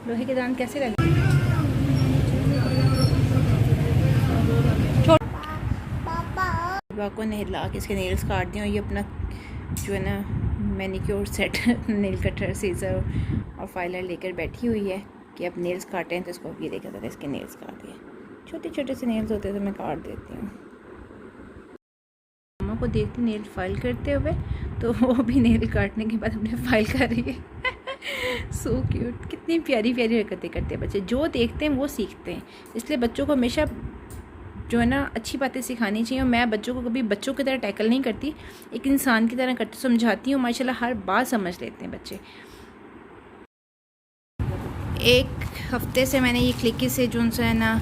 लोहे के दांत कैसे लगे? को नहला के इसके नेल्स काट दिए और ये अपना जो है ना manicure set nail cutter scissor और फाइलर लेकर बैठी हुई है कि अब नेल्स काटें। तो इसको ये देखा था, इसके नेल्स काट दिए। छोटे छोटे से नेल्स होते हैं तो मैं काट देती हूँ। मम्मा को देखती नेल फाइल करते हुए, तो वो भी नेल काटने के बाद अपने फाइल कर रही है। So cute. कितनी प्यारी प्यारी हरकतें करते हैं बच्चे। जो देखते हैं वो सीखते हैं, इसलिए बच्चों को हमेशा जो है ना अच्छी बातें सिखानी चाहिए। और मैं बच्चों को कभी बच्चों की तरह टैकल नहीं करती, एक इंसान की तरह करती, समझाती हूँ। माशाल्लाह हर बात समझ लेते हैं बच्चे। एक हफ्ते से मैंने ये क्लिकी से जो है ना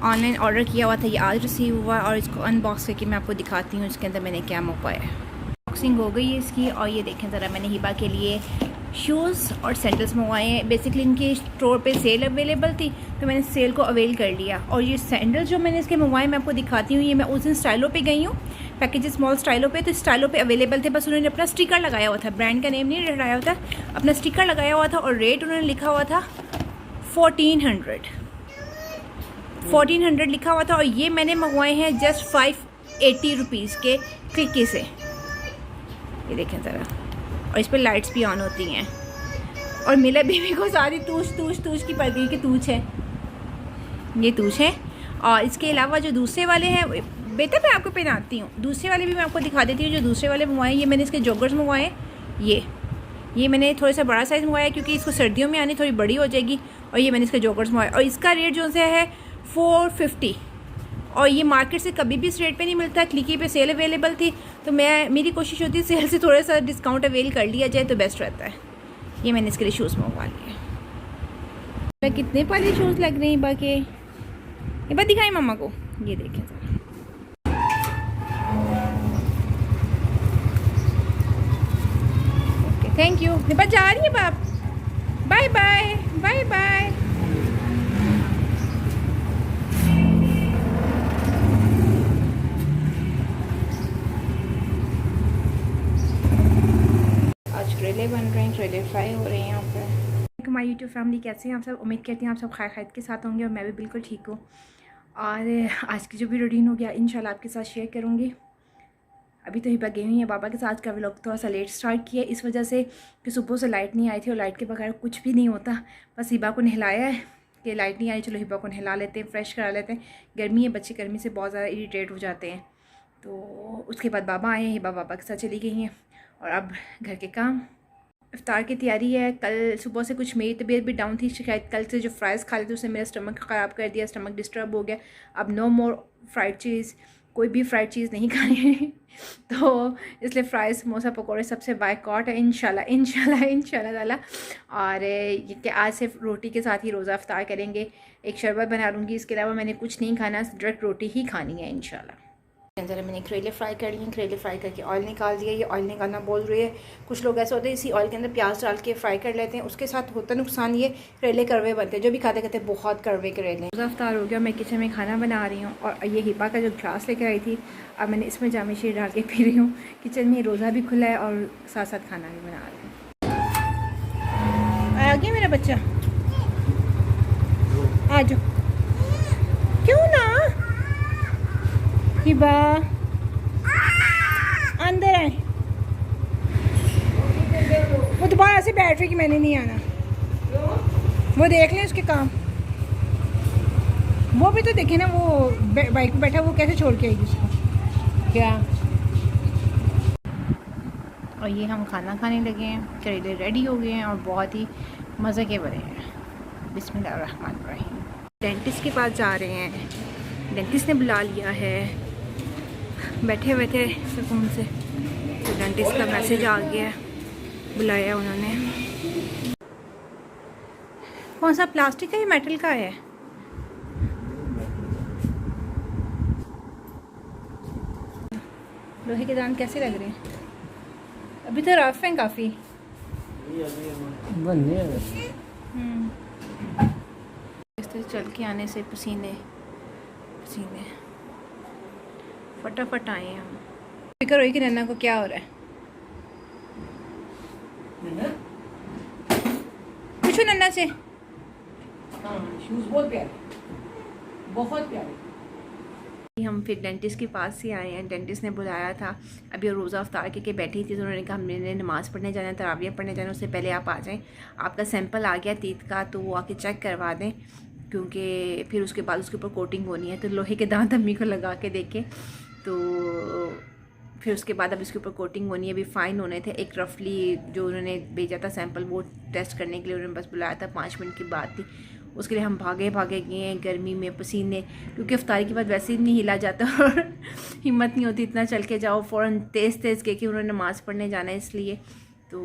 ऑनलाइन ऑर्डर किया हुआ था, ये आज रिसीव हुआ और इसको अनबॉक्स करके मैं आपको दिखाती हूँ इसके अंदर मैंने क्या मंगवाया है। अनबॉक्सिंग हो गई है इसकी। और ये देखें ज़रा, मैंने हिबा के लिए शूज़ और सैंडल्स मंगवाए हैं। बेसिकली इनकी स्टोर पे सेल अवेलेबल थी तो मैंने सेल को अवेल कर लिया। और ये सैंडल्स जो मैंने इसके मंगवाए मैं आपको दिखाती हूँ। ये मैं उस दिन स्टाइलो पे गई हूँ, पैकेज स्मॉल स्टाइलो पे, तो स्टाइलो पे अवेलेबल थे। बस उन्होंने अपना स्टिकर लगाया हुआ था, ब्रांड का नेम नहीं लगाया हुआ था, अपना स्टिकर लगाया हुआ था। और रेट उन्होंने लिखा हुआ था 1400 लिखा हुआ था। और ये मैंने मंगवाए हैं जस्ट 580 रुपीज़ के क्लिकी से। ये देखें ज़रा, और इस पर लाइट्स भी ऑन होती हैं। और मिला बीवी को सारी तूश की पड़ गई कि तूच है, ये तूच है। और इसके अलावा जो दूसरे वाले हैं, बेटा मैं आपको पहनाती हूँ, दूसरे वाले भी मैं आपको दिखा देती हूँ। जो दूसरे वाले मंगवाए, ये मैंने इसके जॉगर्स मंगवाए हैं। ये मैंने थोड़ा सा बड़ा साइज़ मंगवाया क्योंकि इसको सर्दियों में आनी थोड़ी बड़ी हो जाएगी। और ये मैंने इसके जॉगर्स मंगवाए और इसका रेट जो है 450। और ये मार्केट से कभी भी इस रेट पे नहीं मिलता। क्लिकी पे सेल अवेलेबल थी तो मेरी कोशिश होती है सेल से थोड़ा सा डिस्काउंट अवेल कर लिया जाए तो बेस्ट रहता है। ये मैंने इसके लिए शूज़ मंगवा लिए। कितने पाले शूज़ लग रहे हैं बाकी, ये बात दिखाएं मम्मा को। ये देखें ज़रा, ओके थैंक यू। निपा जा रही है बाप, बाय बाय बाय बाय। करेले बन रहे हैं, करेले फ्राई हो रहे हैं यहाँ पर। हमारी यूट्यूब फैमिली कैसे हैं आप सब? उम्मीद करती हैं आप सब खैर के साथ होंगे और मैं भी बिल्कुल ठीक हूँ। और आज की जो भी रूटीन हो गया इंशाल्लाह आपके साथ शेयर करूँगी। अभी तो हिबा गई हुई है बाबा के साथ। का व्लॉग थोड़ा सा लेट स्टार्ट किया इस वजह से कि सुबह से लाइट नहीं आई थी और लाइट के बगैर कुछ भी नहीं होता। बस हिबा को नहलाया है कि लाइट नहीं आई, चलो हिबा को नहला लेते हैं, फ्रेश करा लेते हैं। गर्मी है, बच्चे गर्मी से बहुत ज़्यादा इरीटेट हो जाते हैं। तो उसके बाद बाबा आए हैं, हिबा बाबा के साथ चली गई हैं। और अब घर के काम, इफ्तार की तैयारी है। कल सुबह से कुछ मेरी तबीयत भी डाउन थी, शायद कल से जो फ्राइज़ खा लेते उसने मेरा स्टमक ख़राब कर दिया, स्टमक डिस्टर्ब हो गया। अब नो मोर फ्राइड चीज़, कोई भी फ्राइड चीज़ नहीं खानी है। तो इसलिए फ्राइज़ समोसा पकौड़े सबसे बायकॉट है इंशाल्लाह ताला। और ये कि आज से रोटी के साथ ही रोज़ा इफ्तार करेंगे। एक शरबत बना लूँगी, इसके अलावा मैंने कुछ नहीं खाना, डायरेक्ट रोटी ही खानी है इंशाल्लाह। अंदर मैंने करेले फ्राई कर लिए, करेले फ्राई करके ऑयल निकाल दिया। ये ऑयल निकालना बोल रही है। कुछ लोग ऐसे होते हैं इसी ऑयल के अंदर प्याज डाल के फ्राई कर लेते हैं, उसके साथ होता नुकसान ये करेले कड़वे बनते हैं। जो भी खाते खाते बहुत कड़वे करेले। इफ्तार हो गया, मैं किचन में खाना बना रही हूँ। और ये हिबा का जो ग्लास लेकर आई थी, अब मैंने इसमें जामे शीर डाल के पी रही हूँ। किचन में रोज़ा भी खुला है और साथ साथ खाना भी बना रही हूँ। आ गया मेरा बच्चा, आ जाओ। क्यों ना हिबा अंदर आए, वो दोबारा से बैटरी की मैंने नहीं आना। वो देख लें उसके काम, वो भी तो देखे ना, वो बाइक पे बैठा, वो कैसे छोड़ के आएगी उसको क्या। और ये हम खाना खाने लगे हैं, करेले रेडी हो गए हैं और बहुत ही मज़े के बने हैं। बिस्मिल्लाहिर्रहमानिर्रहीम। डेंटिस्ट के पास जा रहे हैं, डेंटिस्ट ने बुला लिया है। बैठे हुए थे सुकून से, तो डेंटिस्ट का मैसेज आ गया, बुलाया उन्होंने। कौन सा प्लास्टिक है या मेटल का है? लोहे के दांत कैसे लग रहे हैं? अभी तो रफ हैं काफ़ी। इस तरह चल के आने से पसीने फटाफट आए हैं हम। फिक्र हुई कि नन्ना को क्या हो रहा है। पूछो नन्ना से, शूज़ बहुत प्यारे, बहुत प्यारे। हम फिर डेंटिस्ट के पास से आए हैं। डेंटिस्ट ने बुलाया था, अभी रोज़ा अफ्तार के बैठी थी, तो उन्होंने कहा हमने नमाज़ पढ़ने जाना है, तरावियाँ पढ़ने जाना है, उससे पहले आप आ जाएं। आपका सैंपल आ गया टीथ का, तो वो आके चेक करवा दें, क्योंकि फिर उसके बाद उसके ऊपर कोटिंग होनी है। तो लोहे के दांत अम्मी को लगा के देखे, तो फिर उसके बाद अब इसके ऊपर कोटिंग होनी है। अभी फ़ाइन होने थे, एक रफली जो उन्होंने भेजा था सैंपल वो टेस्ट करने के लिए उन्होंने बस बुलाया था, 5 मिनट की बात थी। उसके लिए हम भागे गए हैं गर्मी में पसीने, क्योंकि इफ्तारी के बाद वैसे ही नहीं हिला जाता और हिम्मत नहीं होती इतना चल के जाओ फ़ौरन तेज़ के कि उन्होंने नमाज़ पढ़ने जाना है, इसलिए तो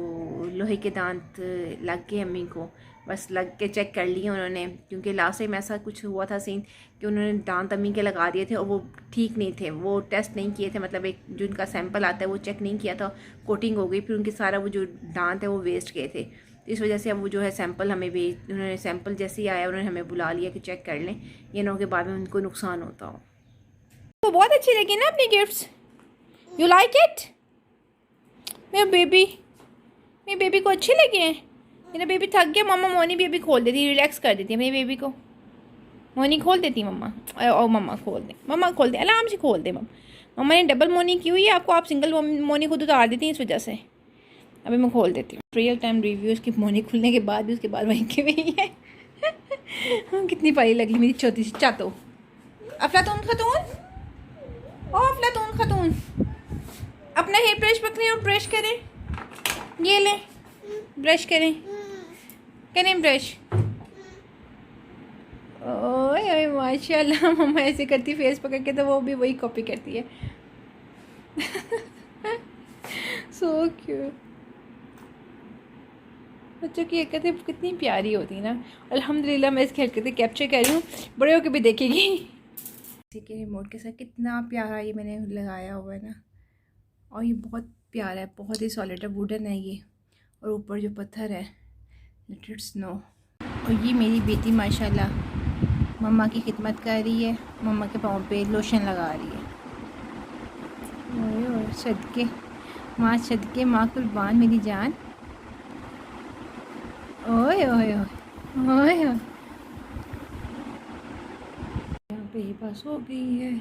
लोहे के दांत लग गए अम्मी को, बस लग के चेक कर लिए उन्होंने, क्योंकि लास्ट टाइम ऐसा कुछ हुआ था सीन कि उन्होंने दांत अम्मी के लगा दिए थे और वो ठीक नहीं थे, वो टेस्ट नहीं किए थे, मतलब एक जो उनका सैंपल आता है वो चेक नहीं किया था, कोटिंग हो गई, फिर उनके सारा वो जो दांत है वो वेस्ट गए थे। तो इस वजह से अब वो जो है सैंपल हमें भेज, उन्होंने सैंपल जैसे ही आया उन्होंने हमें बुला लिया कि चेक कर लें, ये ना हो के बाद में उनको नुकसान होता हो। तो बहुत अच्छी लगी ना अपनी गिफ्ट्स, यू लाइक इट? मेरे बेबी को अच्छे लगे हैं। मेरा बेबी थक गया, मम्मा मोनी बेबी खोल देती, रिलैक्स कर देती है मेरे बेबी को। मोनी खोल देती मम्मा, और मम्मा खोल दे, आराम से खोल दे मम्मा ने डबल मोनी की हुई है आपको, आप सिंगल मोनी खुद उतार देती हैं इस वजह से। अभी मैं खोल देती हूँ। रियल टाइम रिव्यू उसकी मोनी खुलने के बाद भी, उसके बाद वहीं की वही है। कितनी प्यारी लगी मेरी छोटी सी चातो। अफलातून खतून, ओ अफलातून खतून, अपना हेयर ब्रश पकड़ें और ब्रश करें, ये लें ब्रश करें ब्रश। ओए ओए माशाल्लाह, मम्मा ऐसे करती फेस पकड़ के, तो वो भी वही कॉपी करती है। So cute. बच्चों की हरकतें कितनी प्यारी होती ना। अल्हम्दुलिल्लाह मैं इसकी हरकतें कैप्चर कर रही हूँ, बड़े होकर भी देखेगी। इसी के रिमोट के साथ कितना प्यारा ये मैंने लगाया हुआ है ना, और ये बहुत प्यारा है, बहुत ही सॉलिड है, वुडन है ये, और ऊपर जो पत्थर है लिटिल स्नो। और ये मेरी बेटी माशाल्लाह मम्मा की खिदमत कर रही है, मम्मा के पाँव पे लोशन लगा रही है। ओए सदके माँ कुर्बान मेरी जान। ओए ओए ओए ओए, यहाँ पे हिबा सो गई है।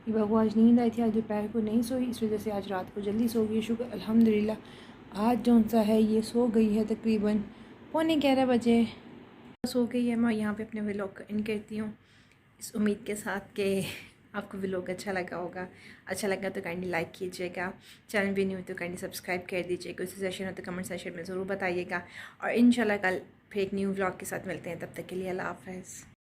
हिबा को आज नींद आई थी, आज दोपहर को नहीं सोई, इस वजह से आज रात को जल्दी सो गई। शुक्र अल्हम्दुलिल्लाह, आज जौन सा है ये सो गई है तकरीबन 11:15 बजे सो गई है। मैं यहाँ पे अपने व्लॉग इन करती हूँ इस उम्मीद के साथ कि आपको व्लॉग अच्छा लगा होगा। अच्छा लगा तो काइंडली लाइक कीजिएगा, चैनल भी नहीं हो तो काइंडली सब्सक्राइब कर दीजिएगा। कोई सजेशन हो तो कमेंट सेक्शन में ज़रूर बताइएगा, और इंशाल्लाह कल फिर एक न्यू व्लॉग के साथ मिलते हैं। तब तक के लिए अल्लाह हाफ़िज़।